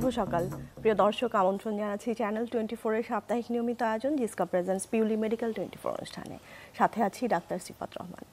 শুভ সকাল প্রিয় দর্শক, আমন্ত্রণ জানাচ্ছি চ্যানেল 24 এর সাপ্তাহিক নিয়মিত আয়োজন জিসকা প্রেজেন্টস পিউলি মেডিকেল 24 অনুষ্ঠানে। সাথে আছি ডাক্তার সিফাত রহমান।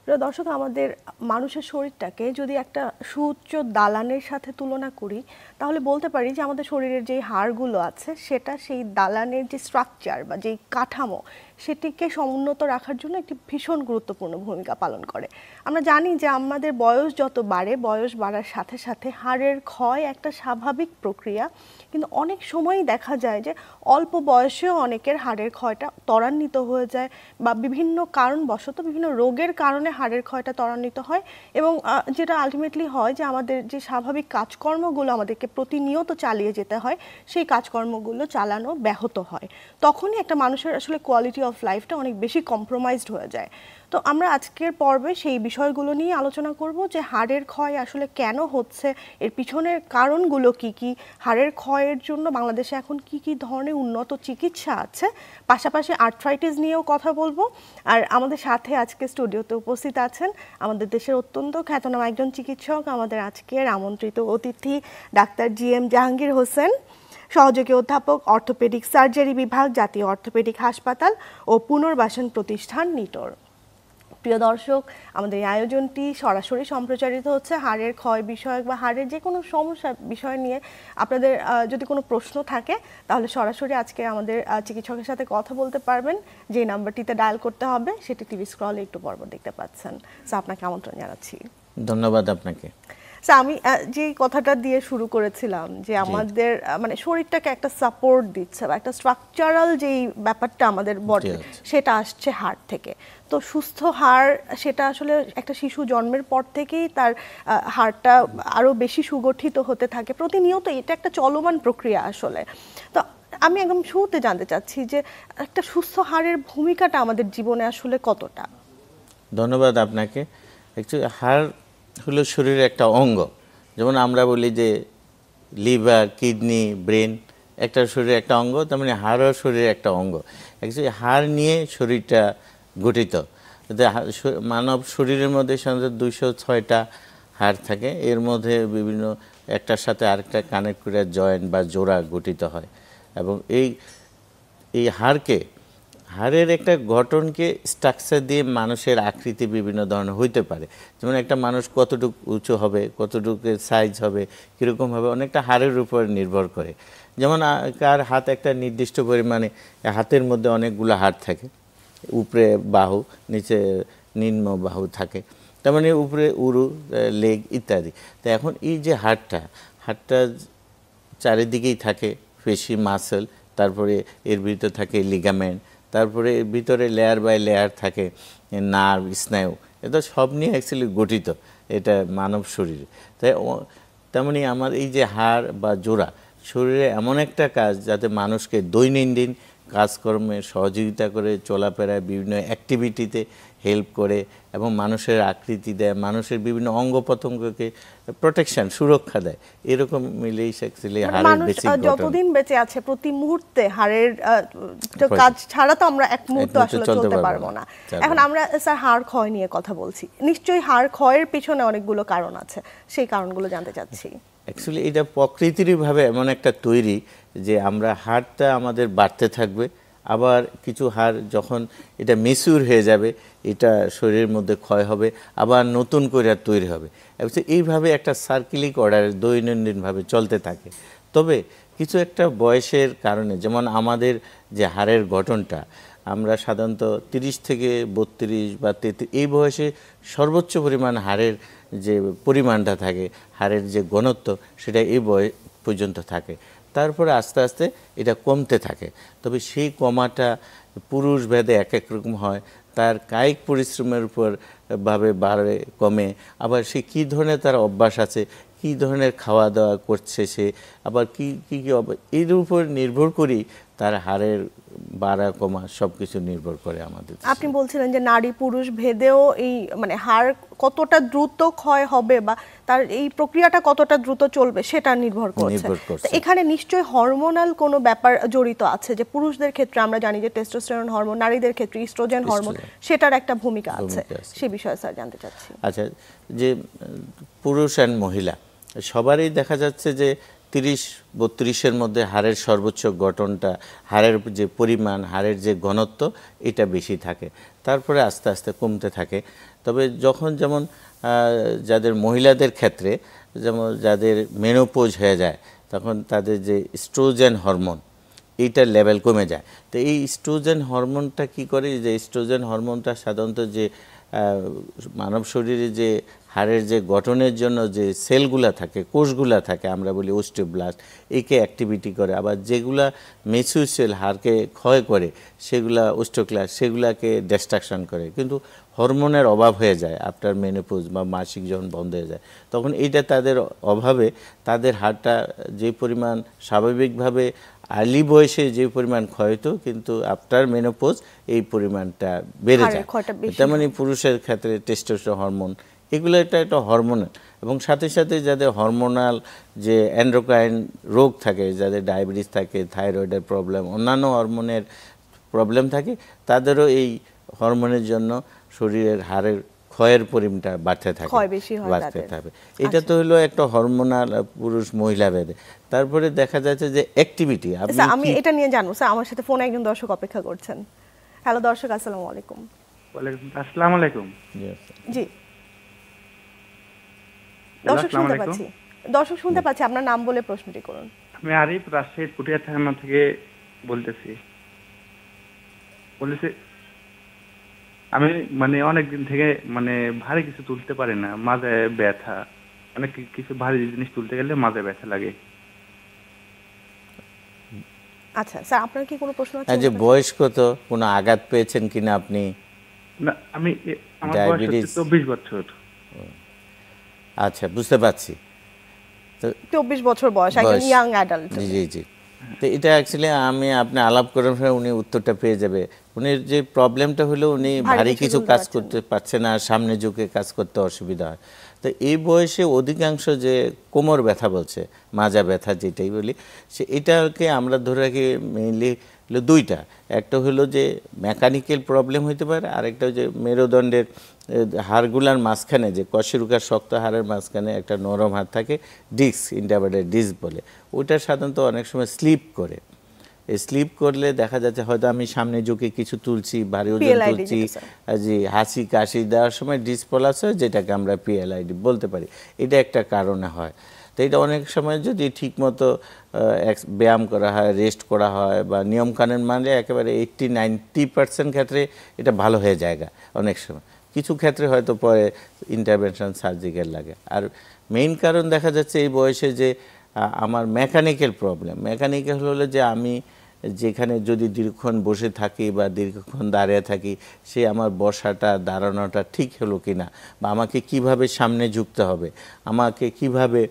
প্রিয় দর্শক, আমাদের মানুষের শরীরটাকে যদি একটা সুউচ্চ দালানের সাথে তুলনা করি তাহলে বলতে পারি যে আমাদের শরীরের যে হাড়গুলো আছে সেটা সেই দালানের যে স্ট্রাকচার বা যেই কাঠামো সেটিকে সমুন্নত রাখার জন্য একটি ভীষণ গুরুত্বপূর্ণ ভূমিকা পালন করে। আমরা জানি যে আমাদের বয়স যত বাড়ে, বয়স বাড়ার সাথে সাথে হাড়ের ক্ষয় একটা স্বাভাবিক প্রক্রিয়া, কিন্তু অনেক সময়ই দেখা যায় যে অল্প বয়সেও অনেকের হাড়ের ক্ষয়টা ত্বরান্বিত হয়ে যায় বা বিভিন্ন কারণবশত বিভিন্ন রোগের কারণে হাড়ের ক্ষয়টা ত্বরান্বিত হয় এবং যেটা আলটিমেটলি হয় যে আমাদের যে স্বাভাবিক কাজকর্মগুলো আমাদেরকে প্রতিনিয়ত চালিয়ে যেতে হয় সেই কাজকর্মগুলো চালানো ব্যাহত হয়। তখনই একটা মানুষের আসলে কোয়ালিটি অফ লাইফটা অনেক বেশি কম্প্রোমাইজড হয়ে যায়। তো আমরা আজকের পর্বে সেই বিষয়গুলো নিয়ে আলোচনা করব যে হাড়ের ক্ষয় আসলে কেন হচ্ছে, এর পিছনের কারণগুলো কি কি, হাড়ের ক্ষয়ের জন্য বাংলাদেশে এখন কি কি ধরনের উন্নত চিকিৎসা আছে, পাশাপাশি আর্থ্রাইটিস নিয়েও কথা বলবো। আর আমাদের সাথে আজকে স্টুডিওতে উপস্থিত আছেন আমাদের দেশের অত্যন্ত খ্যাতনামা একজন চিকিৎসক, আমাদের আজকের আমন্ত্রিত অতিথি ডাক্তার GM জাহাঙ্গীর হোসেন, সহযোগী অধ্যাপক, অর্থোপেডিক সার্জারি বিভাগ, জাতীয় অর্থোপেডিক হাসপাতাল ও পুনর্বাসন প্রতিষ্ঠান নিটোর। প্রিয় দর্শক, আমাদের এই আয়োজনটি সরাসরি সম্প্রচারিত হচ্ছে হাড়ের ক্ষয় বিষয়ক বা হাড়ের যে কোনো সমস্যা বিষয় নিয়ে আপনাদের যদি কোনো প্রশ্ন থাকে তাহলে সরাসরি আজকে আমাদের চিকিৎসকের সাথে কথা বলতে পারবেন। যে নাম্বারটিতে ডায়াল করতে হবে সেটি টিভি স্ক্রলে একটু পরপর দেখতে পাচ্ছেন। সো আপনাকে আমন্ত্রণ জানাচ্ছি। ধন্যবাদ আপনাকে। আমি যে কথাটা দিয়ে শুরু করেছিলাম যে আমাদের মানে শরীরটাকে একটা সাপোর্ট দিচ্ছে বা একটা স্ট্রাকচারাল যেই ব্যাপারটা আমাদের বডি সেটা আসছে হাড় থেকে। তো সুস্থ হাড় সেটা আসলে একটা শিশু জন্মের পর থেকেই তার হাড়টা আরো বেশি সুগঠিত হতে থাকে প্রতিনিয়ত। এটা একটা চলমান প্রক্রিয়া আসলে। তো আমি একদম শুরুতে জানতে চাচ্ছি যে একটা সুস্থ হাড়ের ভূমিকাটা আমাদের জীবনে আসলে কতটা? ধন্যবাদ আপনাকে। অ্যাকচুয়ালি হাড় হলো শরীরের একটা অঙ্গ। যেমন আমরা বলি যে লিভার, কিডনি, ব্রেন একটা শরীরের একটা অঙ্গ, তার মানে হাড়ও শরীরের একটা অঙ্গ। অ্যাকচুয়ালি হাড় নিয়ে শরীরটা গঠিত। মানব শরীরের মধ্যে সাধারণত 206টা হাড় থাকে, এর মধ্যে বিভিন্ন একটার সাথে আরেকটা কানেক্ট করে জয়েন্ট বা জোড়া গঠিত হয়। এবং এই হাড়ের একটা গঠনকে স্ট্রাকচার দিয়ে মানুষের আকৃতি বিভিন্ন ধরনের হইতে পারে। যেমন একটা মানুষ কতটুকু উঁচু হবে, কতটুকু সাইজ হবে, কীরকম হবে, অনেকটা হাড়ের উপর নির্ভর করে। যেমন কার হাত একটা নির্দিষ্ট পরিমাণে, হাতের মধ্যে অনেকগুলো হাড় থাকে, উপরে বাহু, নিচে নিম্ন বাহু থাকে, তার মানে উপরে উরু, লেগ ইত্যাদি। তো এখন এই যে হাড়টা চারিদিকেই থাকে পেশি, মাসল, তারপরে এর ভিতরে থাকে লিগামেন্ট, তারপরে এর ভিতরে লেয়ার বাই লেয়ার থাকে নার্ভ, স্নায়ু। এটা সব নিয়ে অ্যাকচুয়ালি গঠিত এটা মানব শরীরে। তেমনি আমার এই যে হাড় বা জোড়া শরীরে এমন একটা কাজ যাতে মানুষকে দৈনন্দিন কাজকর্মে সহযোগিতা করে, চলাফেরায় বিভিন্ন অ্যাক্টিভিটিতে হেল্প করে এবং মানুষের আকৃতি দেয়, মানুষের বিভিন্ন অঙ্গ প্রত্যঙ্গকে প্রোটেকশন, সুরক্ষা দেয়। এরকম মিলেই অ্যাকচুয়ালি হাড়ের বেসিক গঠন। যতদিন বেঁচে আছে প্রতি মুহূর্তে হাড়ের কাজ ছাড়া তো আমরা এক মুহূর্ত আসলে চলতে পারবো না। এখন আমরা স্যার হাড় ক্ষয় নিয়ে কথা বলছি, নিশ্চয়ই হাড় ক্ষয়ের পিছনে অনেকগুলো কারণ আছে, সেই কারণগুলো জানতে চাচ্ছি। অ্যাকচুয়ালি এটা প্রকৃতিরভাবে এমন একটা তৈরি যে আমরা হাড়টা আমাদের বাড়তে থাকবে, আবার কিছু হাড় যখন এটা ম্যাচিউর হয়ে যাবে এটা শরীরের মধ্যে ক্ষয় হবে, আবার নতুন করে তৈরি হবে। এইভাবে একটা সার্কিলিক অর্ডার দৈনন্দিনভাবে চলতে থাকে। তবে কিছু একটা বয়সের কারণে, যেমন আমাদের যে হাড়ের গঠনটা, আমরা সাধারণত 30 থেকে 32 বা 33 এই বয়সে সর্বোচ্চ পরিমাণ হাড়ের যে পরিমাণটা থাকে, হাড়ের যে ঘনত্ব, সেটা এই বয়স পর্যন্ত থাকে। তারপরে আস্তে আস্তে এটা কমতে থাকে। তবে সেই কমাটা পুরুষ ভেদে এক এক রকম হয়, তার কায়িক পরিশ্রমের উপর বাড়ে কমে, আবার সে কী ধরনের তার অভ্যাস আছে, কী ধরনের খাওয়া দাওয়া করছে সে, আবার কী এর উপর নির্ভর করেই তার হাড়ের বাড়া কমা সব কিছু নির্ভর করে আমাদের। আপনি বলছিলেন যে নারী পুরুষ ভেদেও এই মানে হাড় কতটা দ্রুত ক্ষয় হবে বা তার এই প্রক্রিয়াটা কতটা দ্রুত চলবে সেটা নির্ভর করছে। এখানে নিশ্চয়ই হরমোনাল কোনো ব্যাপার জড়িত আছে, যে পুরুষদের ক্ষেত্রে আমরা জানি যে টেস্টোস্টেরন হরমোন, নারীদের ক্ষেত্রে ইস্ট্রোজেন হরমোন, সেটার একটা ভূমিকা আছে, সেই বিষয়ে স্যার জানতে চাচ্ছি। আচ্ছা, যে পুরুষ আর মহিলা সবারই দেখা যাচ্ছে যে 30-32-এর মধ্যে হাড়ের সর্বোচ্চ গঠনটা, হাড়ের যে পরিমাণ, হাড়ের যে ঘনত্ব, এটা বেশি থাকে, তারপরে আস্তে আস্তে কমতে থাকে। তবে যখন যেমন যাদের মহিলাদের ক্ষেত্রে, যেমন যাদের মেনোপোজ হয়ে যায়, তখন তাদের যে স্ট্রোজেন হরমোন, এইটার লেভেল কমে যায়। তো এই স্ট্রোজেন হরমোনটা কি করে, যে স্ট্রোজেন হরমোনটা সাধারণত যে মানব শরীরে যে হাড়ের যে গঠনের জন্য যে সেলগুলা থাকে, কোষগুলা থাকে, আমরা বলি অস্টিওব্লাস্ট, একে অ্যাক্টিভিটি করে। আবার যেগুলা মেচুর সেল হাড়কে ক্ষয় করে, সেগুলা অস্টিওক্লাস্ট, সেগুলাকে ডিস্ট্রাকশন করে। কিন্তু হরমোনের অভাব হয়ে যায় আফটার মেনোপজ বা মাসিক যখন বন্ধ হয়ে যায়, তখন এইটা তাদের অভাবে তাদের হাড়টা যে পরিমাণ স্বাভাবিকভাবে আর্লি বয়সে যে পরিমাণ ক্ষয় হতো, কিন্তু আফটার মেনোপজ এই পরিমাণটা বেড়ে যায়। তেমনি পুরুষের ক্ষেত্রে টেস্টোস্টেরন হরমোন, এগুলো এটা একটা হরমোনাল, এবং সাথে সাথে যাদের হরমোনাল যে এন্ডোক্রাইন রোগ থাকে, যাদের ডায়াবেটিস থাকে, থাইরয়েডের প্রবলেম, অন্যান্য হরমোনের প্রবলেম থাকে, তাদেরও এই হরমোনের জন্য শরীরের হাড়ের ক্ষয়ের পরিমাণটা বাড়তে থাকে, বাড়তে থাকে। এটা তো হলো একটা হরমোনাল পুরুষ মহিলা ভেদে। তারপরে দেখা যাচ্ছে যে অ্যাক্টিভিটি, আমি এটা নিয়ে জানবো স্যার, আমার সাথে ফোনে একজন দর্শক অপেক্ষা করছেন। হ্যালো দর্শক, আসসালামু আলাইকুম। ওয়ালাইকুম আসসালামু আলাইকুম। জি দর্শক শুনতে পাচ্ছি, দর্শক শুনতে পাচ্ছি, আপনার নাম বলে প্রশ্নটি করুন। আমি আরিফ, রাজশাহী পুটিয়া থানা থেকে বলতেছি। আমি মানে অনেকদিন থেকে মানে ভারী কিছু তুলতে পারি না, মাঝে ব্যথা, অনেক কিছু ভারী জিনিস তুলতে গেলে মাঝে ব্যথা লাগে। আচ্ছা স্যার, আপনার কি কোনো প্রশ্ন আছে? যে বয়স কত, কোনো আঘাত পেয়েছেন কিনা আপনি? না, আমার বয়স 24 বছর। আচ্ছা, বুঝতে পারছি। তো 24 বছর বয়স, একজন ইয়াং অ্যাডাল্ট। জি জি জি। তো এটা অ্যাকচুয়ালি আমি আপনি আলাপ করার সময় উনি উত্তরটা পেয়ে যাবে। উনি যে প্রবলেমটা হলো, উনি ভারী কিছু কাজ করতে পারছে না, সামনে ঝুঁকে কাজ করতে অসুবিধা হয়। তো এই বয়সে অধিকাংশ যে কোমর ব্যথা বলছে, মাজা ব্যথা যেটাই বলি, এটাকে আমরা ধরে রাখি মেইনলি হলো দুইটা। একটা হলো যে মেকানিক্যাল প্রবলেম হতে পারে, আরেকটা যে মেরুদণ্ডের হাড়গুলার মাঝখানে, যে কশেরুকার শক্ত হাড়ের মাঝখানে একটা নরম হাড় থাকে, ডিস্ক, ইন্টারভার্টেড ডিস্ক বলে, ওইটা সাধারণত অনেক সময় স্লিপ করে। এই স্লিপ করলে দেখা যাচ্ছে হয়তো আমি সামনে ঝুঁকে কিছু তুলছি, ভারী ওজন তুলছি, জি, হাসি কাশি দেওয়ার সময় ডিসপ্লাস হয়, যেটাকে আমরা পিএলআইডি বলতে পারি। এটা একটা কারণে হয়। তো এটা অনেক সময় যদি ঠিকমতো ব্যায়াম করা হয়, রেস্ট করা হয়, বা নিয়মকানুন মানলে একেবারে 80-90% ক্ষেত্রে এটা ভালো হয়ে যায় অনেক সময়। কিছু ক্ষেত্রে হয়তো পরে ইন্টারভেনশন সার্জিক্যাল লাগে। আর মেইন কারণ দেখা যাচ্ছে এই বয়সে যে আমার মেকানিক্যাল প্রবলেম। মেকানিক্যাল হলে যে আমি যেখানে যদি দীর্ঘক্ষণ বসে থাকি বা দীর্ঘক্ষণ দাঁড়িয়ে থাকি, সে আমার বসাটা, দাঁড়ানোটা ঠিক হলো কিনা, বা আমাকে কিভাবে সামনে ঝুঁকতে হবে, আমাকে কিভাবে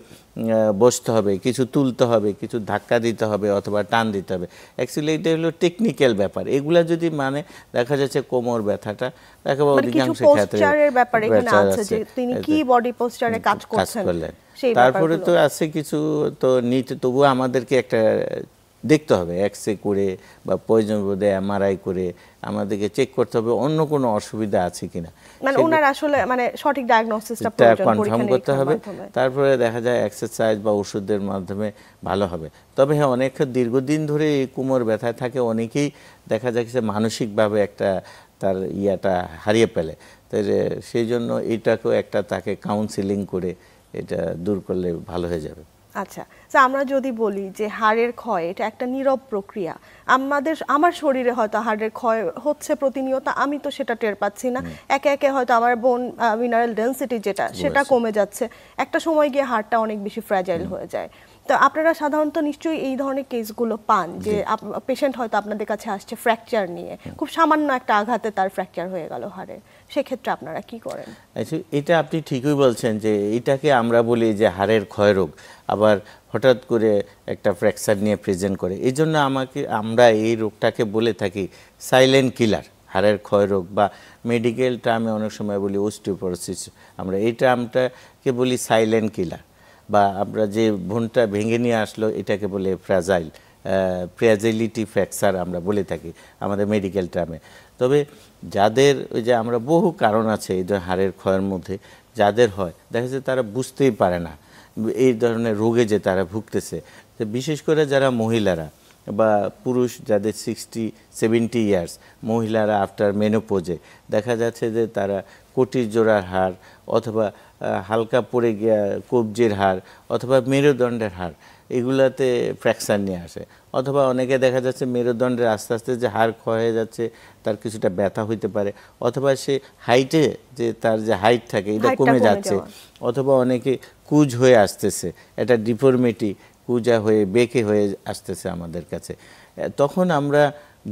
বসতে হবে, কিছু তুলতে হবে, কিছু ধাক্কা দিতে হবে অথবা টান দিতে হবে। অ্যাকচুয়ালি এটা হলো টেকনিক্যাল ব্যাপার। এগুলা যদি মানে দেখা যাচ্ছে কোমর ব্যথাটা একেবারে অধিকাংশ ক্ষেত্রে তিনি কি বডি পোস্টারে কাজ করলেন। তারপরে তো আছে কিছু তো নিতে, তবুও আমাদেরকে একটা দেখতে হবে, এক্সরে করে বা প্রয়োজন বোধে এমআরআই করে আমাদেরকে চেক করতে হবে অন্য কোনো অসুবিধা আছে কিনা, মানে ওনার আসলে মানে সঠিক ডায়াগনোসিসটা কনফার্ম করতে হবে। তারপরে দেখা যায় এক্সারসাইজ বা ওষুধের মাধ্যমে ভালো হবে। তবে হ্যাঁ, অনেক দীর্ঘদিন ধরে এই কোমর ব্যথায় থাকে, অনেকেই দেখা যাচ্ছে মানসিকভাবে একটা তার ইয়াটা হারিয়ে ফেলে। তাই সেই জন্য এইটাকেও একটা তাকে কাউন্সিলিং করে এটা দূর করলে ভালো হয়ে যাবে। আচ্ছা, আমরা যদি বলি যে হাড়ের ক্ষয় এটা একটা নীরব প্রক্রিয়া, আমার শরীরে হয়তো হাড়ের ক্ষয় হচ্ছে প্রতিনিয়ত, আমি তো সেটা টের পাচ্ছি না, একে একে হয়তো আমার বোন মিনারেল ডেনসিটি সেটা কমে যাচ্ছে, একটা সময় গিয়ে হাড়টা অনেক বেশি ফ্র্যাজাইল হয়ে যায়। তো আপনারা সাধারণত নিশ্চয়ই এই ধরনের কেসগুলো পান, যে পেশেন্ট হয়তো আপনাদের কাছে আসছে ফ্র্যাকচার নিয়ে, খুব সামান্য একটা আঘাতে তার ফ্র্যাকচার হয়ে গেল হাড়ে, সেক্ষেত্রে আপনারা কি করেন? আচ্ছা, এটা আপনি ঠিকই বলছেন যে এটাকে আমরা বলি যে হাড়ের ক্ষয় রোগ, আবার হঠাৎ করে একটা ফ্র্যাকচার নিয়ে প্রেজেন্ট করে। এই জন্য আমরা এই রোগটাকে বলে থাকি সাইলেন্ট কিলার, হাড়ের ক্ষয় রোগ, বা মেডিকেল টার্মে অনেক সময় বলি অস্টিওপোরোসিস। আমরা এই টার্মটাকে বলি সাইলেন্ট কিলার। বা আমরা যে বোনটা ভেঙে নিয়ে আসলো, এটাকে বলে ফ্র্যাজাইলিটি ফ্র্যাকচার আমরা বলে থাকি আমাদের মেডিকেল টার্মে। তবে যাদের ওই যে আমরা বহু কারণ আছে এই হাড়ের ক্ষয়ের মধ্যে, যাদের হয় দেখা যাচ্ছে তারা বুঝতেই পারে না এই ধরনের রোগে যে তারা ভুগতেছে, তো বিশেষ করে যারা মহিলারা বা পুরুষ যাদের 60-70 ইয়ার্স, মহিলারা আফটার মেনোপোজে দেখা যাচ্ছে যে তারা কোটির জোড়ার হাড় অথবা হালকা পড়ে গিয়া কবজির হাড় অথবা মেরুদণ্ডের হাড় এগুলাতে ফ্র্যাকচার নিয়ে আসে, অথবা অনেকে দেখা যাচ্ছে মেরুদণ্ডের আস্তে আস্তে যে হাড় ক্ষয় হয়ে যাচ্ছে তার কিছুটা ব্যথা হইতে পারে, অথবা সে হাইটে যে তার যে হাইট থাকে এটা কমে যাচ্ছে, অথবা অনেকে কুজ হয়ে আসতেছে, এটা ডিফর্মিটি কুজা হয়ে বেঁকে হয়ে আসতেছে আমাদের কাছে, তখন আমরা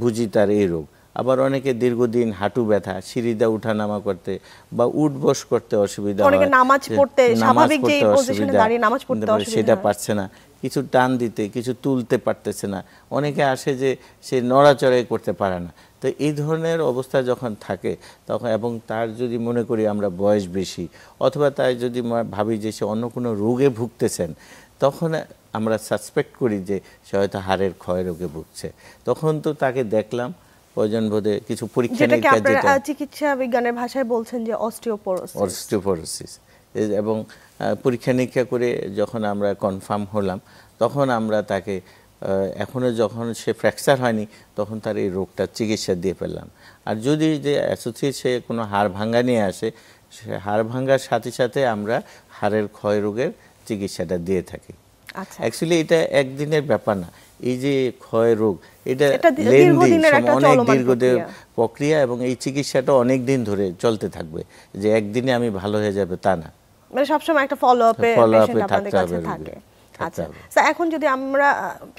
বুঝি তার এই রোগ। আবার অনেকে দীর্ঘদিন হাঁটু ব্যথা, সিঁড়িতে উঠানামা করতে বা উঠবস করতে অসুবিধা হয়, নামাজ পড়তে স্বাভাবিক যে পজিশনে দাঁড়িয়ে নামাজ পড়তে সেটা পারছে না, কিছু টান দিতে কিছু তুলতে পারতেছে না, অনেকে আসে যে সে নড়াচড়াই করতে পারে না। তো এই ধরনের অবস্থা যখন থাকে তখন, এবং তার যদি মনে করি আমরা বয়স বেশি অথবা তাই যদি ভাবি যে সে অন্য কোনো রোগে ভুগতেছেন, তখন আমরা সাসপেক্ট করি যে সে হয়তো হাড়ের ক্ষয় রোগে ভুগছে। তখন তো তাকে দেখলাম, প্রয়োজন বোধে কিছু পরীক্ষা নিরীক্ষা, যেটা চিকিৎসা বিজ্ঞানের ভাষায় বলছেন যে অস্টিওপোরোসিস, এবং পরীক্ষা নিরীক্ষা করে যখন আমরা কনফার্ম হলাম তখন আমরা তাকে এখনও যখন সে ফ্র্যাকচার হয়নি তখন তার এই রোগটা চিকিৎসা দিয়ে ফেললাম। আর যদি যে অ্যাসোসিয়েট সে কোনো হাড় ভাঙ্গা নিয়ে আসে, সে হাড় ভাঙ্গার সাথে সাথে আমরা হাড়ের ক্ষয় রোগের চিকিৎসাটা দিয়ে থাকি। অ্যাকচুয়ালি এটা একদিনের ব্যাপার না, এই যে ক্ষয় রোগ এটা অনেক দীর্ঘদিনের প্রক্রিয়া, এবং এই চিকিৎসাটা অনেক দিন ধরে চলতে থাকবে, যে একদিনে আমি ভালো হয়ে যাবে তা না, মানে সবসময় একটা ফলো আপে থাকতে হবে। আচ্ছা, এখন যদি আমরা,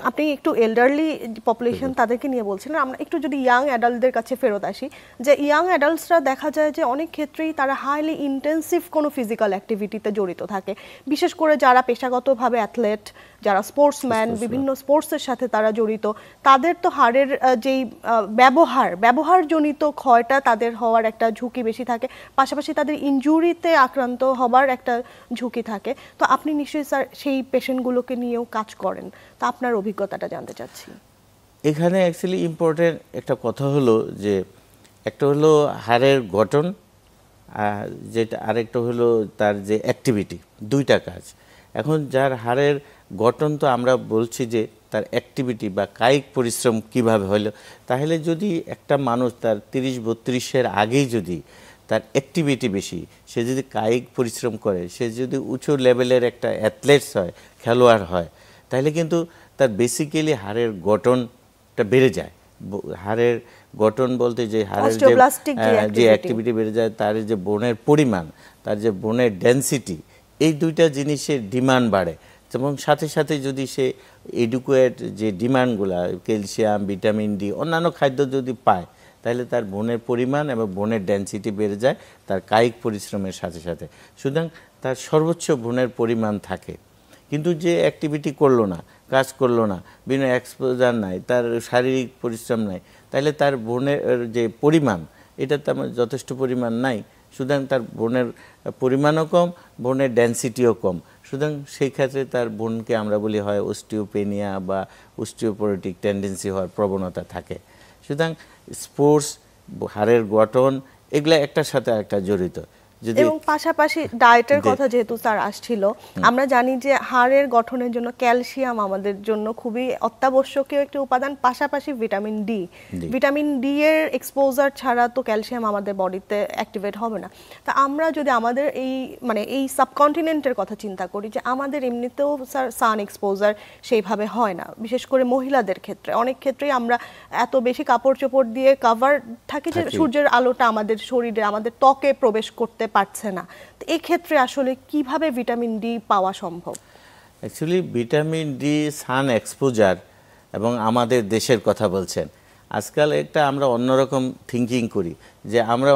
আপনি একটু এল্ডারলি পপুলেশন তাদেরকে নিয়ে বলছিলেন, আমরা একটু যদি ইয়াং অ্যাডাল্টদের কাছে ফেরত আসি, যে ইয়াং অ্যাডাল্টসরা দেখা যায় যে অনেক ক্ষেত্রেই তারা হাইলি ইন্টেন্সিভ কোনো ফিজিক্যাল অ্যাক্টিভিটিতে জড়িত থাকে, বিশেষ করে যারা পেশাগতভাবে অ্যাথলেট, যারা স্পোর্টসম্যান, বিভিন্ন স্পোর্টসের সাথে তারা জড়িত, তাদের তো হাড়ের যেই ব্যবহারজনিত ক্ষয়টা তাদের হওয়ার একটা ঝুঁকি বেশি থাকে, পাশাপাশি তাদের ইনজুরিতে আক্রান্ত হবার একটা ঝুঁকি থাকে। তো আপনি নিশ্চয়ই স্যার সেই পেশেন্টগুলোকে নিয়েও কাজ করেন, তো আপনার অভিজ্ঞতাটা জানতে চাচ্ছি। এখানে অ্যাকচুয়ালি ইম্পর্টেন্ট একটা কথা হলো যে একটা হলো হাড়ের গঠন, যেটা আরেকটা হলো তার যে অ্যাক্টিভিটি, দুইটা কাজ। এখন যার হাড়ের গঠন, তো আমরা বলছি যে তার অ্যাক্টিভিটি বা কায়িক পরিশ্রম কিভাবে হলো, তাহলে যদি একটা মানুষ তার 30-32-এর আগেই যদি তার অ্যাক্টিভিটি বেশি, সে যদি কায়িক পরিশ্রম করে, সে যদি উঁচু লেভেলের একটা অ্যাথলেটস হয়, খেলোয়াড় হয়, তাহলে কিন্তু তার বেসিক্যালি হাড়ের গঠনটা বেড়ে যায়। হাড়ের গঠন বলতে যে হাড়ের যে অ্যাক্টিভিটি বেড়ে যায়, তার যে বোনের পরিমাণ, তার যে বোনের ডেন্সিটি, এই দুইটা জিনিসের ডিমান্ড বাড়ে। এবং সাথে সাথে যদি সে এডুকুয়েট যে ডিমান্ডগুলো, ক্যালসিয়াম, ভিটামিন ডি, অন্যান্য খাদ্য যদি পায়, তাহলে তার বোনের পরিমাণ এবং বোনের ডেন্সিটি বেড়ে যায় তার কায়িক পরিশ্রমের সাথে সাথে। সুতরাং তার সর্বোচ্চ বোনের পরিমাণ থাকে। কিন্তু যে অ্যাক্টিভিটি করলো না, কাজ করলো না, বিভিন্ন এক্সপোজার নাই, তার শারীরিক পরিশ্রম নাই, তাহলে তার বোনের যে পরিমাণ, এটা তেমন যথেষ্ট পরিমাণ নাই, সুতরাং তার বোনের পরিমাণও কম, বোনের ডেন্সিটিও কম। সুতরাং সেই ক্ষেত্রে তার বোনকে আমরা বলি হয় অস্টিওপেনিয়া বা অস্টিওপোরোটিক টেন্ডেন্সি হওয়ার প্রবণতা থাকে। সুতরাং স্পোর্টস, হাড়ের গঠন, এগুলা একটার সাথে একটা জড়িত। এবং পাশাপাশি ডায়েটের কথা যেহেতু স্যার আসছিল, আমরা জানি যে হাড়ের গঠনের জন্য ক্যালসিয়াম আমাদের জন্য খুবই অত্যাবশ্যকীয় একটি উপাদান, পাশাপাশি ভিটামিন ডি এর এক্সপোজার ছাড়া তো ক্যালসিয়াম আমাদের বডিতে অ্যাক্টিভেট হবে না। তা আমরা যদি আমাদের এই সাবকন্টিনেন্টের কথা চিন্তা করি, যে আমাদের এমনিতেও স্যার সান এক্সপোজার সেইভাবে হয় না, বিশেষ করে মহিলাদের ক্ষেত্রে অনেক ক্ষেত্রেই আমরা এত বেশি কাপড় চোপড় দিয়ে কাভার থাকি যে সূর্যের আলোটা আমাদের শরীরে, আমাদের ত্বকে প্রবেশ করতে পারছে না। তো এই ক্ষেত্রে আসলে কিভাবে ভিটামিন ডি পাওয়া সম্ভব? অ্যাকচুয়ালি ভিটামিন ডি, সান এক্সপোজার, এবং আমাদের দেশের কথা বলছেন, আজকাল একটা আমরা অন্যরকম থিঙ্কিং করি যে আমরা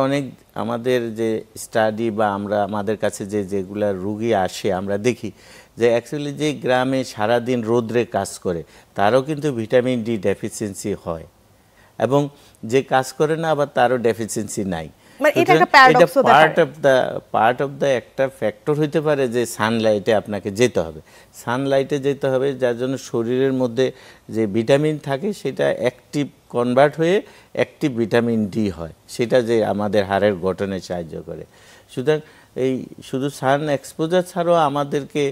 আমাদের যে স্টাডি বা আমাদের কাছে যেগুলা রুগী আসে, আমরা দেখি যে অ্যাকচুয়ালি যে গ্রামে সারাদিন রোদ্রে কাজ করে তারও কিন্তু ভিটামিন ডি ডেফিসিয়েন্সি হয়, এবং যে কাজ করে না আবার তারও ডেফিসিয়েন্সি নাই। এটা পার্ট অফ দ্য একটা ফ্যাক্টর হইতে পারে যে সানলাইটে আপনাকে যেতে হবে, যার জন্য শরীরের মধ্যে যে ভিটামিন থাকে সেটা অ্যাক্টিভ কনভার্ট হয়ে অ্যাক্টিভ ভিটামিন ডি হয়, সেটা যে আমাদের হাড়ের গঠনে সাহায্য করে। সুতরাং এই শুধু সান এক্সপোজার ছাড়াও আমাদেরকে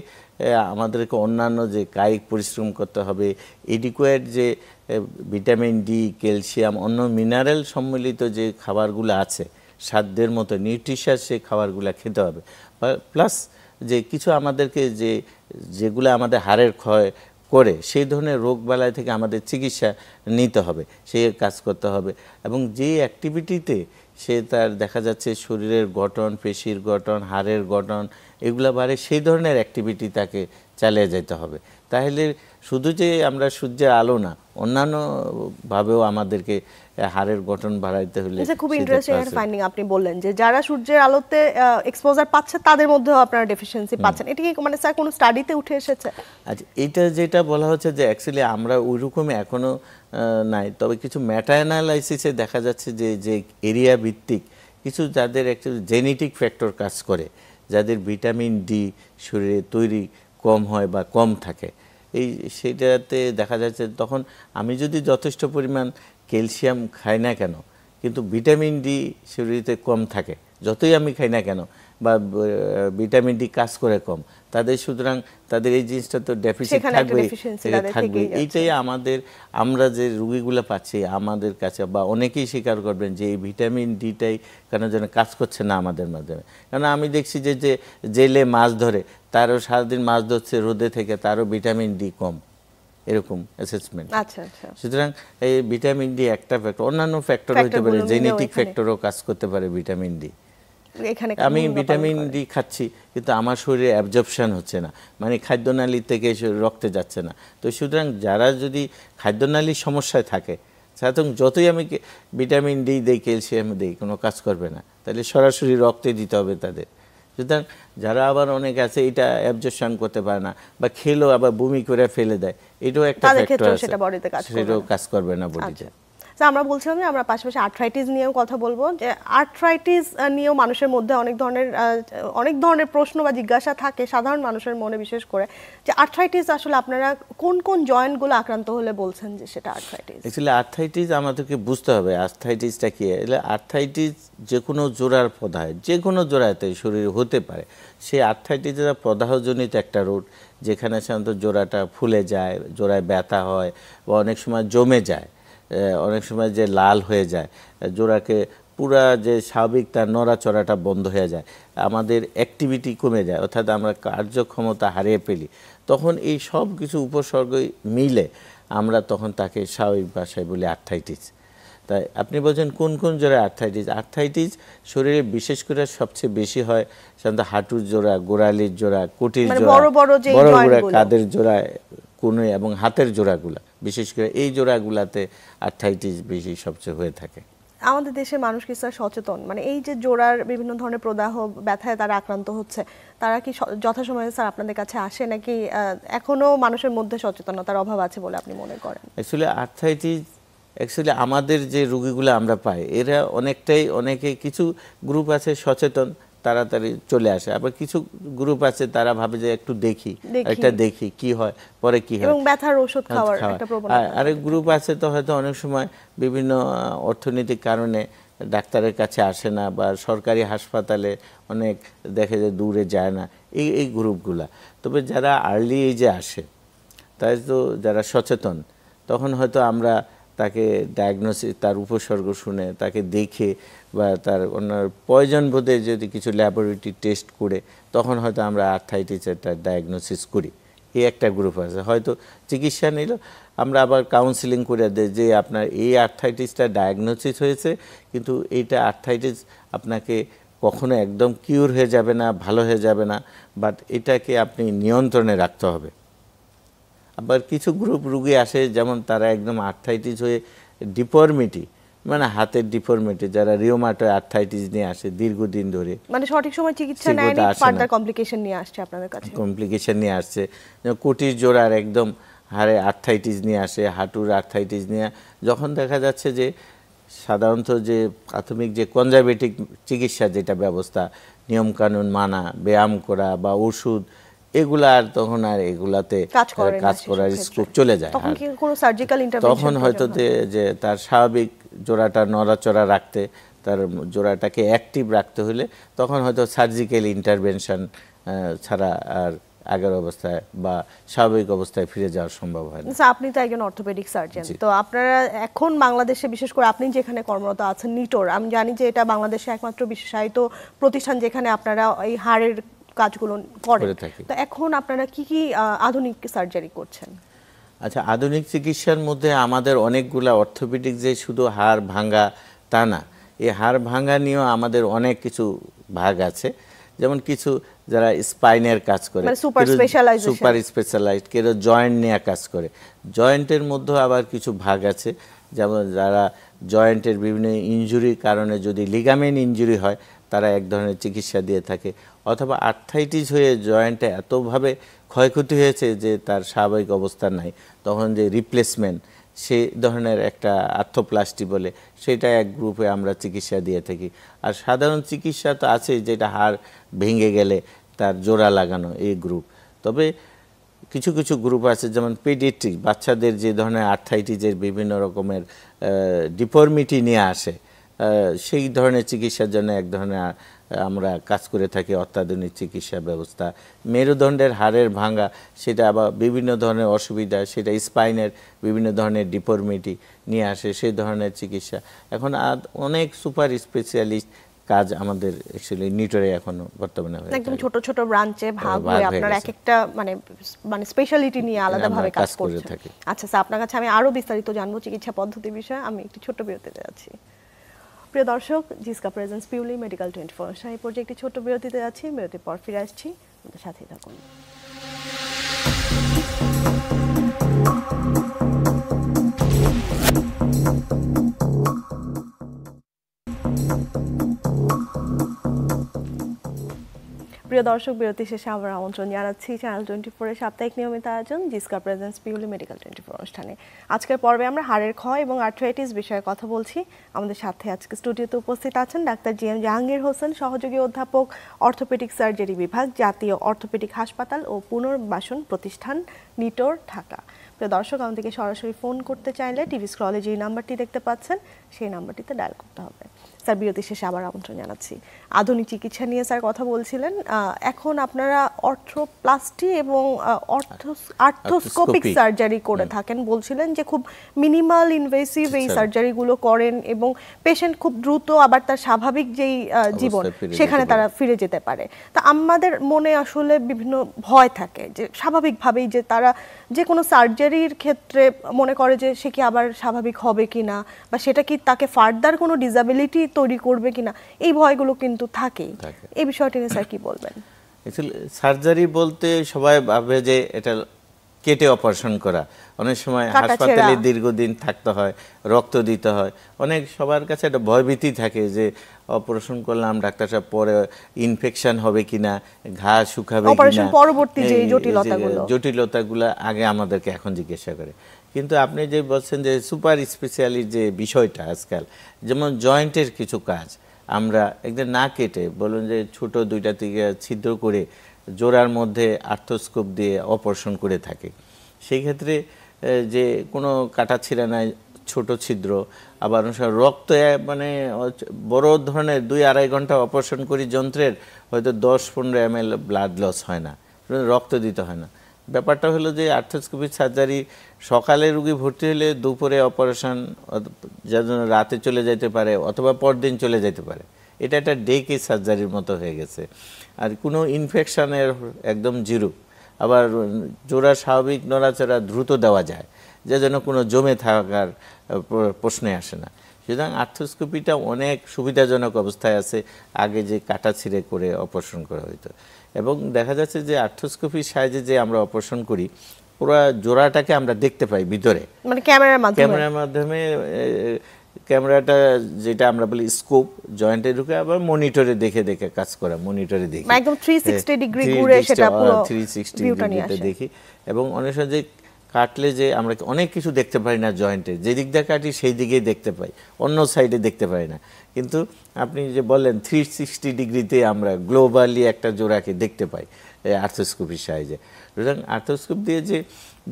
আমাদেরকে অন্যান্য যে কায়িক পরিশ্রম করতে হবে, এডিকুয়েট যে ভিটামিন ডি, ক্যালসিয়াম, অন্য মিনারেল সম্মিলিত যে খাবারগুলো আছে, সাধ্যের মতো নিউট্রিশাস সেই খাবারগুলো খেতে হবে। প্লাস যে কিছু আমাদেরকে যেগুলো আমাদের হাড়ের ক্ষয় করে সেই ধরনের রোগবালাই থেকে আমাদের চিকিৎসা নিতে হবে, সেই কাজ করতে হবে। এবং যে অ্যাক্টিভিটিতে সে তার দেখা যাচ্ছে শরীরের গঠন, পেশির গঠন, হাড়ের গঠন এগুলো বাড়ে, সেই ধরনের অ্যাক্টিভিটি তাকে চালিয়ে যেতে হবে। তাহলে শুধু যে আমরা সূর্যের আলো না, অন্যান্যভাবেও আমাদেরকে হাড়ের গঠন বাড়াইতে হলে। খুব ইন্টারেস্টিং একটা ফাইন্ডিং আপনি বললেন যে যারা সূর্যের আলোতে এক্সপোজার পাচ্ছে তাদের মধ্যেও আপনারা ডেফিসিয়েন্সি পাচ্ছেন। এটা কি মানে স্যার কোনো স্টাডিতে উঠে এসেছে? আচ্ছা, এটা যেটা বলা হচ্ছে যে অ্যাকচুয়ালি আমরা ওইরকমই এখনো নাই, তবে কিছু মেটা অ্যানালাইসিসে দেখা যাচ্ছে যে এরিয়া ভিত্তিক কিছু যাদের অ্যাকচুয়ালি জেনেটিক ফ্যাক্টর কাজ করে, যাদের ভিটামিন ডি শরীরে তৈরি কম হয় বা কম থাকে, সেটাতে দেখা যাচ্ছে তখন আমি যদি যথেষ্ট পরিমাণ ক্যালসিয়াম খাই না কেন, কিন্তু ভিটামিন ডি শরীরে কম থাকে, যতই আমি খাই না কেন, বা ভিটামিন ডি কাজ করে কম, তাদের সুতরাং তাদের এই জিনিসটা তো ডেফিসিট থাকবে। এইটাই আমরা যে রোগীগুলো পাচ্ছি আমাদের কাছে, বা অনেকেই স্বীকার করবেন যে এই ভিটামিন ডিটাই কেন যেন কাজ করছে না আমাদের মাধ্যমে। কারণ আমি দেখছি যে জেলে মাছ ধরে, তারও সারাদিন মাছ ধরছে রোদে থেকে, তারও ভিটামিন ডি কম, এরকম অ্যাসেসমেন্ট। সুতরাং এই ভিটামিন ডি একটা ফ্যাক্টর, অন্যান্য ফ্যাক্টর হতে পারে, জেনেটিক ফ্যাক্টরও কাজ করতে পারে ভিটামিন ডি। আমি ভিটামিন ডি খাচ্ছি কিন্তু আমার শরীরে অ্যাবজর্পশন হচ্ছে না, মানে খাদ্যনালী থেকে রক্তে যাচ্ছে না। তো সুতরাং যারা যদি খাদ্যনালীর সমস্যায় থাকে, সুতরাং যতই আমি ভিটামিন ডি দেই, ক্যালসিয়াম দেই, কোনো কাজ করবে না, তাহলে সরাসরি রক্তে দিতে হবে তাদের। সুতরাং যারা আবার অনেক আছে এটা অ্যাবজর্পশন করতে পারে না, বা খেলেও আবার বমি করে ফেলে দেয়, এটাও একটা ফ্যাক্টর আছে, সেটাও কাজ করবে না বডিতে। আমরা বলছিলাম যে আমরা পাশাপাশি আর্থ্রাইটিস নিয়েও কথা বলবো, যে আর্থ্রাইটিস নিয়েও মানুষের মধ্যে অনেক ধরনের প্রশ্ন বা জিজ্ঞাসা থাকে সাধারণ মানুষের মনে, বিশেষ করে যে আর্থ্রাইটিস আসলে আপনারা কোন কোন জয়েন্টগুলো আক্রান্ত হলে বলছেন যে সেটা আর্থ্রাইটিস? অ্যাকচুয়ালি আর্থ্রাইটিস আমাদেরকে বুঝতে হবে আর্থ্রাইটিসটা কি। আর্থ্রাইটিস যে কোনো জোড়ার প্রদাহ, যে কোনো জোড়াতে শরীরে হতে পারে। সেই আর্থ্রাইটিসটা প্রদাহজনিত একটা রোগ, যেখানে সাধারণত জোড়াটা ফুলে যায়, জোড়ায় ব্যথা হয়, বা অনেক সময় জমে যায়, অনেক সময় যে লাল হয়ে যায়, জোড়াকে পুরা যে স্বাভাবিক তার নড়াচড়াটা বন্ধ হয়ে যায়, আমাদের অ্যাক্টিভিটি কমে যায়, অর্থাৎ আমরা কার্যক্ষমতা হারিয়ে ফেলি। তখন এই সব কিছু উপসর্গ মিলে আমরা তখন তাকে স্বাভাবিক ভাষায় বলি আর্থ্রাইটিস। তাই আপনি বলছেন কোন কোন জোড়ায় আর্থ্রাইটিস? আর্থ্রাইটিস শরীরে বিশেষ করে সবচেয়ে বেশি হয় সাধারণত হাঁটুর জোড়া, গোড়ালির জোড়া, কুটির জোড়া, বড় বড় কাঁধের জোড়া, কোণে এবং হাতের জোড়াগুলা, বিশেষ করে এই জোড়াগুলাতে আর্থ্রাইটিস বেশি সবচেয়ে হয়ে থাকে। আমাদের দেশের মানুষ কি স্যার সচেতন, মানে এই যে জোড়ার বিভিন্ন ধরনের প্রদাহ ব্যথায় তারা আক্রান্ত হচ্ছে, তারা কি যথাসময়ে স্যার আপনাদের কাছে আসে, নাকি এখনো মানুষের মধ্যে সচেতনতার অভাব আছে বলে আপনি মনে করেন? অ্যাকচুয়ালি আর্থ্রাইটিস আমাদের যে রোগীগুলো আমরা পাই, এরা অনেকে কিছু গ্রুপ আছে সচেতন, তাড়াতাড়ি চলে আসে, আবার কিছু গ্রুপ আছে তারা ভাবে যে একটু দেখি কি হয়, পরে কি হয়, এবং ব্যথার ওষুধ খাওয়ার একটা প্রবণতা। আরেক গ্রুপ আছে তো হয়তো অনেক সময় বিভিন্ন অর্থনৈতিক কারণে ডাক্তারের কাছে আসে না, বা সরকারি হাসপাতালে অনেক দেখে যে দূরে যায় না, এই গ্রুপগুলা। তবে যারা আর্লি এজে আসে, তাই তো যারা সচেতন, তখন হয়তো আমরা তাকে ডায়াগনোসিস, তার উপসর্গ শুনে তাকে দেখে, বা তার অন্য প্রয়োজন বোধে যদি কিছু ল্যাবরেটরি টেস্ট করে, তখন হয়তো আমরা আর্থ্রাইটিসের ডায়াগনোসিস করি। এই একটা গ্রুপ আছে, হয়তো চিকিৎসা নিল, আমরা আবার কাউন্সিলিং করে দেয় যে আপনার এই আর্থ্রাইটিসটা ডায়াগনোসিস হয়েছে, কিন্তু এইটা আর্থ্রাইটিস আপনাকে কখনো একদম কিউর হয়ে যাবে না, ভালো হয়ে যাবে না, বাট এটাকে আপনি নিয়ন্ত্রণে রাখতে হবে। আবার কিছু গ্রুপ রুগী আসে যেমন তারা একদম আর্থ্রাইটিস হয়ে ডিফর্মিটি, মানে হাতের ডিফর্মিটি, যারা রিউমাটয়েড আর্থ্রাইটিস নিয়ে আসে দীর্ঘদিন ধরে, মানে সঠিক সময় চিকিৎসা নেয়নি, ফার্দার কমপ্লিকেশন নিয়ে আসছে আপনাদের কাছে, কুটির জোড়ার একদম হাড়ে আর্থ্রাইটিস নিয়ে আসে, হাঁটুর আর্থ্রাইটিস নিয়ে। যখন দেখা যাচ্ছে যে সাধারণত যে প্রাথমিক যে কনজারভেটিভ চিকিৎসা যেটা ব্যবস্থা, নিয়মকানুন মানা, ব্যায়াম করা বা ওষুধ, এগুলা আর তখন আর এগুলাতে কাজ করার স্কোপ চলে যায়, তখন হয়তো যে তার স্বাভাবিক জোড়াটা নড়াচড়া রাখতে, তার জোড়াটাকে অ্যাক্টিভ রাখতে হলে তখন হয়তো সার্জিক্যাল ইন্টারভেনশন ছাড়া আর আগের অবস্থায় বা স্বাভাবিক অবস্থায় ফিরে যাওয়া সম্ভব হয় না। স্যার, আপনি তো একজন অর্থোপেডিক সার্জন, তো আপনারা এখন বাংলাদেশে, বিশেষ করে আপনি যেখানে কর্মরত আছেন নিটোর, আমি জানি যে এটা বাংলাদেশে একমাত্র বিশেষায়িত প্রতিষ্ঠান যেখানে আপনারা এই হাড়ের কাজগুলো করেন। তো এখন আপনারা কি কি আধুনিক সার্জারি করছেন? আচ্ছা, আধুনিক চিকিৎসার মধ্যে আমাদের অনেকগুলা অর্থোপেডিক যে শুধু হাড় ভাঙা তা না, এই হাড় ভাঙা নিয়েও আমাদের অনেক কিছু ভাগ আছে। যেমন কিছু যারা স্পাইনের কাজ করে, সুপার স্পেশালাইজড, কেউ জয়েন্ট নিয়ে কাজ করে। জয়েন্টের মধ্যেও আবার কিছু ভাগ আছে, যেমন যারা জয়েন্টের বিভিন্ন ইনজুরির কারণে যদি লিগামেন্ট ইনজুরি হয় তারা এক ধরনের চিকিৎসা দিয়ে থাকে, অথবা আর্থ্রাইটিস হয়ে জয়েন্টে এতভাবে ক্ষয়ক্ষতি হয়েছে যে তার স্বাভাবিক অবস্থা নাই, তখন যে রিপ্লেসমেন্ট সেই ধরনের একটা আর্থোপ্লাস্টি বলে, সেটা এক গ্রুপে আমরা চিকিৎসা দিয়ে থাকি। আর সাধারণ চিকিৎসা তো আছে, যেটা হাড় ভেঙে গেলে তার জোড়া লাগানো, এই গ্রুপ। তবে কিছু কিছু গ্রুপ আছে, যেমন পেডিয়াট্রিক, বাচ্চাদের যে ধরনের আর্থ্রাইটিসের বিভিন্ন রকমের ডিফর্মিটি নিয়ে আসে, সেই ধরনের চিকিৎসার জন্য এক ধরনের আমরা কাজ করে থাকি অত্যাধুনিক চিকিৎসা ব্যবস্থা। মেরুদণ্ডের হাড়ের ভাঙা, সেটা আবার বিভিন্ন ধরনের অসুবিধা, সেটা স্পাইনের বিভিন্ন ধরনের ডিফর্মিটি নিয়ে আসে, সেই ধরনের চিকিৎসা। এখন অনেক সুপার স্পেশালিস্ট কাজ আমাদের অ্যাকচুয়ালি নিটোরে এখনো বর্তমানে হয়, একদম ছোট ছোট ব্রাঞ্চে ভাগ হয়ে আপনারা এক একটা মানে স্পেশালিটি নিয়ে আলাদাভাবে কাজ করে থাকি। আচ্ছা স্যার, আপনার কাছে আমি আরো বিস্তারিত জানবো চিকিৎসা পদ্ধতি বিষয়ে। আমি একটি ছোট বিরতিতে যাচ্ছি। প্রিয় দর্শক, জিসকা প্রেজেন্স পিউলি মেডিকেল 24 অনুষ্ঠান এই পর্যায়ে একটি ছোট বিরতিতে যাচ্ছি। বিরতির পর ফিরে আসছি, আমাদের সাথেই থাকুন। প্রিয় দর্শক, বিরতি শেষে আবার আমন্ত্রণ জানাচ্ছি চ্যানেল 24 এর সাপ্তাহিক নিয়মিত আয়োজন জিসকা প্রেজেন্স পিউলি মেডিকেল 24 অনুষ্ঠানে। আজকের পর্বে আমরা হাড়ের ক্ষয় এবং আর্থ্রাইটিস বিষয়ে কথা বলছি। আমাদের সাথে আজকে স্টুডিওতে উপস্থিত আছেন ডাক্তার জি.এম. জাহাঙ্গীর হোসেন, সহযোগী অধ্যাপক, অর্থোপেডিক সার্জারি বিভাগ, জাতীয় অর্থোপেডিক হাসপাতাল ও পুনর্বাসন প্রতিষ্ঠান, নিটোর, ঢাকা। প্রিয় দর্শক, আমাদেরকে সরাসরি ফোন করতে চাইলে টিভি স্ক্রলে যে নাম্বারটি দেখতে পাচ্ছেন সেই নাম্বারটিতে ডায়াল করতে হবে। স্যার, বিরতি শেষে আবার আমন্ত্রণ জানাচ্ছি। আধুনিক চিকিৎসা নিয়ে স্যার কথা বলছিলেন। এখন আপনারা অর্থোপ্লাস্টি এবং আর্থ্রোস্কোপিক সার্জারি করে থাকেন, বলছিলেন যে খুব মিনিমাল ইনভেসিভ এই সার্জারিগুলো করেন এবং পেশেন্ট খুব দ্রুত আবার তার স্বাভাবিক যেই জীবন সেখানে তারা ফিরে যেতে পারে। তা আমাদের মনে আসলে বিভিন্ন ভয় থাকে যে স্বাভাবিকভাবেই যে তারা যে কোনো সার্জারির ক্ষেত্রে মনে করে যে সে কি আবার স্বাভাবিক হবে কিনা, বা সেটা কি তাকে ফার্দার কোনো ডিসএবিলিটি তৈরি করবে কিনা, এই ভয়গুলো কিন্তু থাকেই। এই বিষয়টি নিয়ে স্যার কি বলবেন? সার্জারি বলতে সবাই ভাবে যে এটা কেটে অপারেশন করা, অনেক সময় হাসপাতালে দীর্ঘদিন থাকতে হয়, রক্ত দিতে হয়, অনেক সবার কাছে একটা ভয়ভীতি থাকে যে অপারেশন করলাম ডাক্তার সাহেব পরে ইনফেকশন হবে কিনা, ঘা শুকাবে কিনা, পরবর্তী যে জটিলতাগুলো আগে আমাদেরকে এখন জিজ্ঞাসা করে। কিন্তু আপনি যে বলছেন যে সুপার স্পেশালিস্ট যে বিষয়টা আজকাল, যেমন জয়েন্টের কিছু কাজ আমরা একদম না কেটে, বলুন যে ছোট দুইটা থেকে ছিদ্র করে জোড়ার মধ্যে আর্থ্রোস্কোপ দিয়ে অপারেশন করে থাকে। সেই ক্ষেত্রে যে কোনো কাটা ছিঁড়া নাই, ছোট ছিদ্র, আবার রক্ত মানে বড় ধরনের 2-2.5 ঘন্টা অপারেশন করি যন্ত্রের, হয়তো 10-15 ml ব্লাড লস হয় না, রক্ত দিতে হয় না। ব্যাপারটা হলো যে আর্থ্রোস্কোপিক সার্জারি সকালে রুগী ভর্তি হলে দুপুরে অপারেশন, যার জন্য রাতে চলে যেতে পারে অথবা পরদিন চলে যেতে পারে। এটা একটা ডে কেস সার্জারির মতো হয়ে গেছে। আর কোনো ইনফেকশনের একদম জিরো, আবার জোড়া স্বাভাবিক নড়াচড়া দ্রুত দেওয়া যায়, যে যেন কোনো জমে থাকার প্রশ্নে আসে না। সুতরাং আর্থ্রোস্কোপিটা অনেক সুবিধাজনক অবস্থায় আছে, আগে যে কাটা ছিঁড়ে করে অপারেশন করা হইতো। এবং দেখা যাচ্ছে যে আর্থ্রোস্কোপির সাহায্যে যে আমরা অপারেশন করি, পুরো জোড়াটাকে আমরা দেখতে পাই ভিতরে, মানে ক্যামেরার মাধ্যমে। ক্যামেরাটা যেটা আমরা বলি স্কোপ, জয়েন্টে ঢুকে আবার মনিটরে দেখে দেখে কাজ করা, মনিটরে দেখি একদম 360 ডিগ্রি ঘুরে সেটা পুরো 360 ডিগ্রিতে দেখি। এবং অনেক সময় যে কাটলে যে আমরা অনেক কিছু দেখতে পাই না জয়েন্টে, যে দিক দিয়ে কাটি সেই দিকেই দেখতে পাই, অন্য সাইডে দেখতে পাই না। কিন্তু আপনি যে বললেন 360 ডিগ্রিতে আমরা গ্লোবালি একটা জোড়াকে দেখতে পাই আর্থ্রোস্কোপির সাহায্যে। সুতরাং আর্থ্রোস্কোপ দিয়ে যে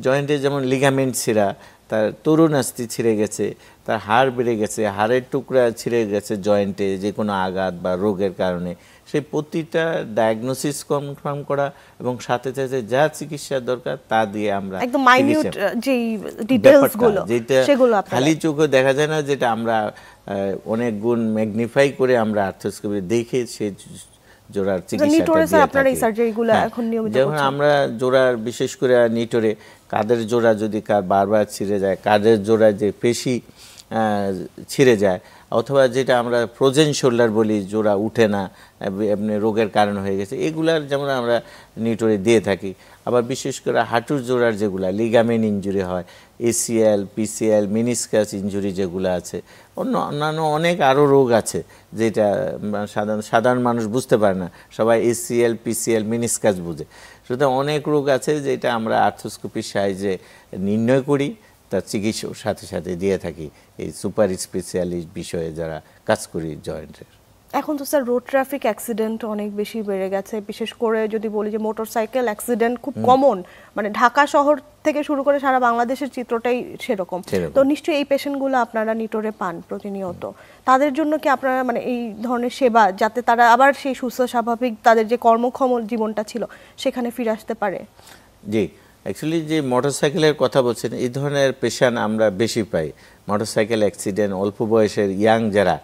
জয়েন্টে যেমন লিগামেন্ট ছিঁড়া তার তরুণ আস্তি ছিঁড়ে গেছে, তার হাড় বেড়ে গেছে, হাড়ের টুকরা ছিঁড়ে গেছে জয়েন্টে যে কোনো আঘাত বা রোগের কারণে, সেই প্রতিটা ডায়াগনোসিস কনফার্ম করা এবং সাথে সাথে যা চিকিৎসা দরকার তা দিয়ে আমরা একদম মাইনিউট যেই ডিটেইলস গুলো সেগুলো খালি চোখে দেখা যায় না, যেটা আমরা অনেক গুণ ম্যাগনিফাই করে আমরা আর্থ্রোস্কোপি দেখে সেই জোড়ার চিকিৎসা আপনারা এই সার্জারিগুলো এখন নিয়মিত করছেন। যেমন আমরা জোড়ার বিশেষ করে নিটোরে কাঁধের জোড়া যদি বারবার ছিঁড়ে যায়, কাঁধের জোড়া যে পেশি ছিঁড়ে যায়, অথবা যেটা আমরা ফ্রোজেন শোল্ডার বলি, জোড়া উঠে না, এমনি রোগের কারণ হয়ে গেছে, এগুলার যেমন আমরা নিটোরে দিয়ে থাকি। আবার বিশেষ করে হাঁটুর জোড়ার যেগুলা লিগামেন্ট ইনজুরি হয়, এসিএল, পিসিএল, মিনিসকাস ইনজুরি যেগুলো আছে, অন্যান্য অনেক আরও রোগ আছে যেটা সাধারণ মানুষ বুঝতে পারে না, সবাই এসিএল, পিসিএল, মিনিসকাস বুঝে। সুতরাং অনেক রোগ আছে যেটা আমরা আর্থ্রোস্কোপির সাহায্যে নির্ণয় করি, তার চিকিৎসার সাথে সাথে দিয়ে থাকি এই সুপার স্পেশালিস্ট বিষয়ে যারা কাজ করি জয়েন্টের। এখন তো স্যার রোড ট্রাফিক অ্যাক্সিডেন্ট অনেক বেশি বেড়ে গেছে, বিশেষ করে যদি বলি যে মোটরসাইকেল অ্যাক্সিডেন্ট খুব কমন, মানে ঢাকা শহর থেকে শুরু করে সারা বাংলাদেশের চিত্রটাই সেরকম। তো নিশ্চয়ই এই পেশেন্টগুলো আপনারা নিটোরে পান প্রতিনিয়ত, তাদের জন্য কি আপনারা মানে এই ধরনের সেবা, যাতে তারা আবার সেই সুস্থ স্বাভাবিক তাদের যে কর্মক্ষম জীবনটা ছিল সেখানে ফিরে আসতে পারে? জি, অ্যাকচুয়ালি যে মোটরসাইকেলের কথা বলছেন, এই ধরনের পেশেন্ট আমরা বেশি পাই। মোটরসাইকেল অ্যাক্সিডেন্ট, অল্প বয়সের ইয়াং যারা,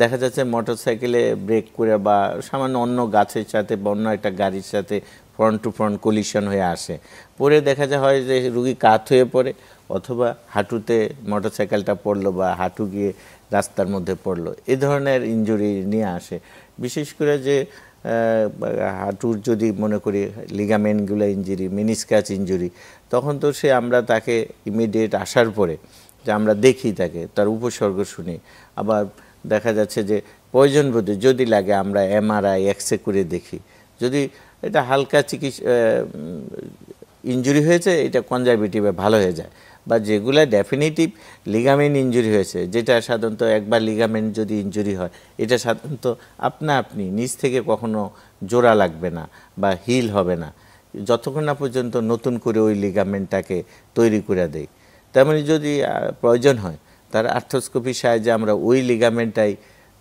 দেখা যাচ্ছে মোটরসাইকেলে ব্রেক করে বা সামান্য অন্য গাছের সাথে বা অন্য একটা গাড়ির সাথে ফ্রন্ট টু ফ্রন্ট কলিশন হয়ে আসে, পরে দেখা যায় হয় যে রুগী কাত হয়ে পড়ে, অথবা হাঁটুতে মোটরসাইকেলটা পড়লো বা হাঁটু গিয়ে রাস্তার মধ্যে পড়লো, এ ধরনের ইনজুরি নিয়ে আসে। বিশেষ করে যে হাঁটুর যদি মনে করি লিগামেন্টগুলো ইনজুরি, মিনিসকাস ইনজুরি, তখন তো আমরা তাকে ইমিডিয়েট আসার পরে যে আমরা দেখি, তাকে তার উপসর্গ শুনি, আবার দেখা যাচ্ছে যে প্রয়োজন বোধে যদি লাগে আমরা এমআরআই, এক্সরে করে দেখি। যদি এটা হালকা ইনজুরি হয়েছে, এটা কনজারভেটিভে ভালো হয়ে যায়, বা যেগুলা ডেফিনিটিভ লিগামেন্ট ইনজুরি হয়েছে, যেটা সাধারণত একবার লিগামেন্ট যদি ইনজুরি হয়, এটা সাধারণত আপনি নিজ থেকে কখনো জোড়া লাগবে না বা হিল হবে না যতক্ষণ না পর্যন্ত নতুন করে ওই লিগামেন্টটাকে তৈরি করে দেয়। তেমনি যদি প্রয়োজন হয়, তার আর্থ্রোস্কোপির সাহায্যে আমরা ওই লিগামেন্টটাই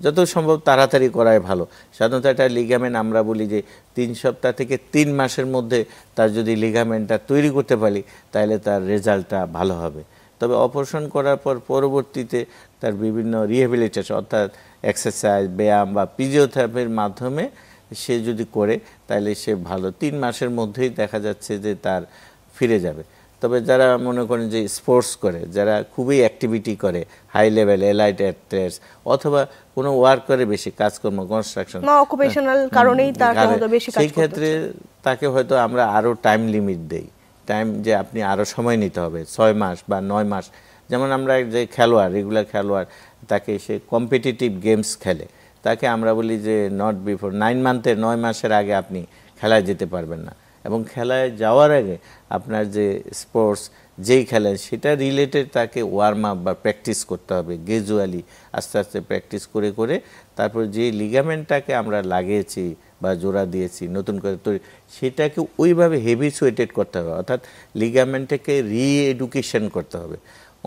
যত সম্ভব তাড়াতাড়ি করাই ভালো। সাধারণত একটা লিগামেন্ট আমরা বলি যে 3 সপ্তাহ থেকে 3 মাসের মধ্যে তার যদি লিগামেন্টটা তৈরি করতে পারি, তাহলে তার রেজাল্টটা ভালো হবে। তবে অপারেশন করার পর পরবর্তীতে তার বিভিন্ন রিহ্যাবিলিটেশন, অর্থাৎ এক্সারসাইজ, ব্যায়াম বা ফিজিওথেরাপির মাধ্যমে সে যদি করে, তাহলে সে ভালো 3 মাসের মধ্যেই দেখা যাচ্ছে যে তার ফিরে যাবে। তবে যারা মনে করেন যে স্পোর্টস করে, যারা খুবই অ্যাক্টিভিটি করে, হাই লেভেল এলাইট অ্যাথলেটস, অথবা কোনো ওয়ার্ক করে, বেশি কাজকর্ম, কনস্ট্রাকশন, অকুপেশনাল কারণেই তার বেশি কাজ করতে, সেই ক্ষেত্রে তাকে হয়তো আমরা আরও টাইম লিমিট দেই, টাইম যে আপনি আরও সময় নিতে হবে, 6 মাস বা 9 মাস। যেমন আমরা যে খেলোয়াড়, রেগুলার খেলোয়াড়, তাকে সে কম্পিটিটিভ গেমস খেলে, তাকে আমরা বলি যে নট বিফোর 9 মান্থের, 9 মাসের আগে আপনি খেলায় যেতে পারবেন না। এবং খেলায় যাওয়ার আগে আপনার যে স্পোর্টস যেই খেলেন সেটা রিলেটেড তাকে ওয়ার্ম আপ বা প্র্যাকটিস করতে হবে, গ্রাজুয়ালি আস্তে আস্তে প্র্যাকটিস করে করে তারপর যে লিগামেন্টটাকে আমরা লাগিয়েছি বা জোড়া দিয়েছি নতুন করে তৈরি, সেটাকে ওইভাবে হেভিসুয়েটেড করতে হবে, অর্থাৎ লিগামেন্টটাকে রিএডুকেশন করতে হবে।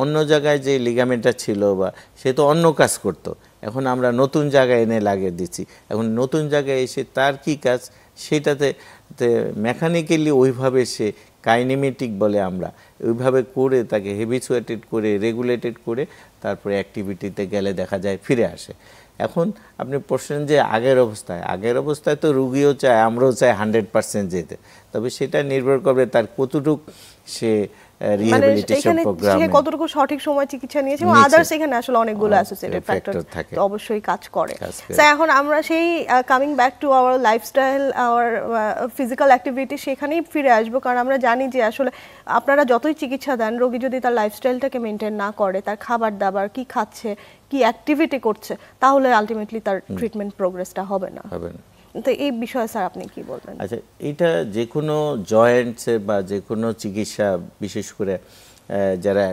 অন্য জায়গায় যে লিগামেন্টটা ছিল বা সে তো অন্য কাজ করতো, এখন আমরা নতুন জায়গায় এনে লাগিয়ে দিচ্ছি, এখন নতুন জায়গায় এসে তার কি কাজ সেটাতে মেকানিক্যালি ওইভাবে সে কাইনেমেটিক বলে আমরা, ওইভাবে করে তাকে হেভিসুয়েটেড করে রেগুলেটেড করে তারপরে অ্যাক্টিভিটিতে গেলে দেখা যায় ফিরে আসে। এখন আপনি প্রশ্ন যে আগের অবস্থায় তো রুগীও চায়, আমরাও চাই 100% যেতে, তবে সেটা নির্ভর করবে তার কতটুক সে রিহ্যাবিলিটেশন প্রোগ্রাম, সে কতটুকু সঠিক সময় চিকিৎসা নিয়েছে, এবং আদার্স এখানে আসলে অনেকগুলো অ্যাসোসিয়েটেড ফ্যাক্টর থাকে, অবশ্যই কাজ করে। স্যার, এখন আমরা সেই coming back to our lifestyle, our physical activity, সেখানেই ফিরে আসবো, কারণ আমরা জানি যে আসলে আপনারা যতই চিকিৎসা দেন, রোগী যদি তার লাইফস্টাইলটাকে মেনটেন না করে, তার খাবার দাবার কি খাচ্ছে, কি অ্যাক্টিভিটি করছে, তাহলে আলটিমেটলি তার ট্রিটমেন্ট প্রোগ্রেসটা হবে না। তো এই বিষয়ে স্যার আপনি কি বলবেন? আচ্ছা, এটা যে কোনো জয়েন্টসে বা যে কোনো চিকিৎসা, বিশেষ করে যারা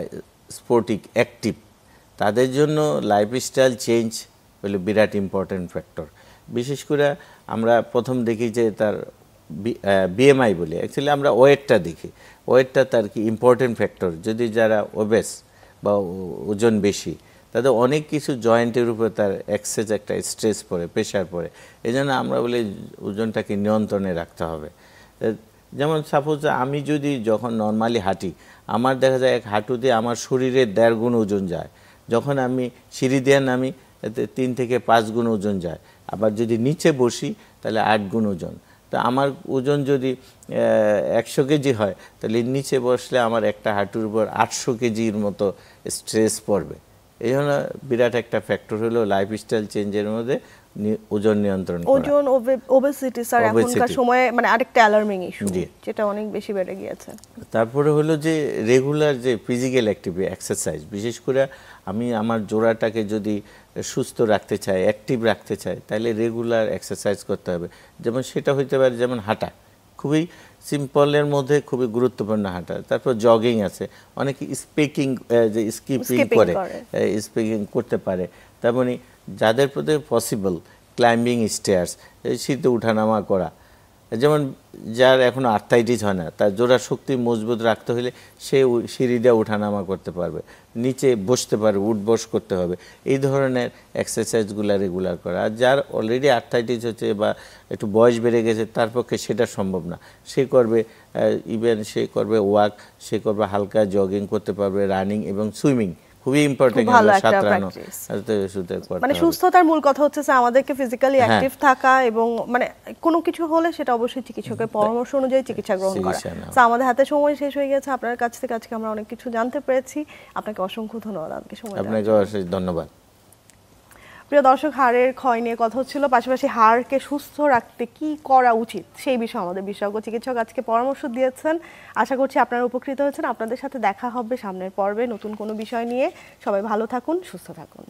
স্পোর্টিক অ্যাক্টিভ, তাদের জন্য লাইফস্টাইল চেঞ্জ হলো বিরাট ইম্পর্টেন্ট ফ্যাক্টর। বিশেষ করে আমরা প্রথম দেখি যে তার বিএমআই বলি, অ্যাকচুয়ালি আমরা ওয়েটটা দেখি, ওয়েটটা তার কি ইম্পর্টেন্ট ফ্যাক্টর। যদি যারা ওবেস বা ওজন বেশি, তাদের অনেক কিছু জয়েন্টের উপর তার এক্সেস একটা স্ট্রেস পড়ে, প্রেশার পড়ে। এই জন্য আমরা বলি ওজনটাকে নিয়ন্ত্রণে রাখতে হবে। যেমন সাপোজ আমি যদি যখন নর্মালি হাঁটি, আমার দেখা যায় এক হাঁটুতে আমার শরীরের 1.5 গুণ ওজন যায়। যখন আমি সিঁড়ি দিয়ে নামি, এতে 3 থেকে 5 গুণ ওজন যায়। আবার যদি নিচে বসি তাহলে 8 গুণ ওজন। তো আমার ওজন যদি 100 কেজি হয়, তাহলে নিচে বসলে আমার একটা হাঁটুর উপর 800 কেজির মতো স্ট্রেস পড়বে। এই জন্য বিরাট একটা ফ্যাক্টর হলো লাইফস্টাইল চেঞ্জের মধ্যে ওজন নিয়ন্ত্রণ করা। ওজন, ওবেসিটি স্যার এখনকার সময়ে মানে আরেকটা অ্যালার্মিং ইস্যু, যেটা অনেক বেশি বেড়ে গিয়েছে। তারপরে হলো যে রেগুলার যে ফিজিক্যাল অ্যাক্টিভিটি, এক্সারসাইজ, বিশেষ করে আমি আমার জোড়াটাকে যদি সুস্থ রাখতে চাই, অ্যাক্টিভ রাখতে চাই, তাহলে রেগুলার এক্সারসাইজ করতে হবে। যেমন সেটা হইতে পারে যেমন হাঁটা, খুবই সিম্পলের মধ্যে খুবই গুরুত্বপূর্ণ হাঁটা। তারপর জগিং আছে, অনেকে স্পিকিং, যে স্কিপিং করে, স্পিকিং করতে পারে। তেমনি যাদের প্রতি পসিবল ক্লাইম্বিং স্টেয়ার্স, শীতে উঠানামা করা। যেমন যার এখনো আর্থাইটিস হয় না, তার জোড়া শক্তি মজবুত রাখতে হলে সে সিঁড়ি দিয়ে উঠানামা করতে পারবে, নিচে বসতে পারবে, উঠবস করতে হবে। এই ধরনের এক্সারসাইজগুলো রেগুলার করা। আর যার অলরেডি আর্থাইটিস হচ্ছে বা একটু বয়স বেড়ে গেছে, তার পক্ষে সেটা সম্ভব না। সে করবে ইভেন সে করবে ওয়াক, সে করবে হালকা জগিং করতে পারবে, রানিং এবং সুইমিং খুবই ইম্পর্টেন্ট। মানে সুস্থতার মূল কথা হচ্ছে যে আমাদেরকে ফিজিক্যালি অ্যাক্টিভ থাকা এবং মানে কোনো কিছু হলে সেটা অবশ্যই চিকিৎসকের পরামর্শ অনুযায়ী চিকিৎসা গ্রহণ করা। তো আমাদের হাতে সময় শেষ হয়ে গেছে। আপনার কাছ থেকে আজকে আমরা অনেক কিছু জানতে পেরেছি। আপনাকে অসংখ্য ধন্যবাদ। আপনাকে অশেষ ধন্যবাদ। প্রিয় দর্শক, হাড়ের ক্ষয় নিয়ে কথা হচ্ছিল, পাশাপাশি হাড়কে সুস্থ রাখতে কি করা উচিত সেই বিষয়ে আমাদের বিশেষজ্ঞ চিকিৎসক আজকে পরামর্শ দিয়েছেন। আশা করছি আপনারা উপকৃত হয়েছেন। আপনাদের সাথে দেখা হবে সামনের পর্বে নতুন কোনো বিষয় নিয়ে। সবাই ভালো থাকুন, সুস্থ থাকুন।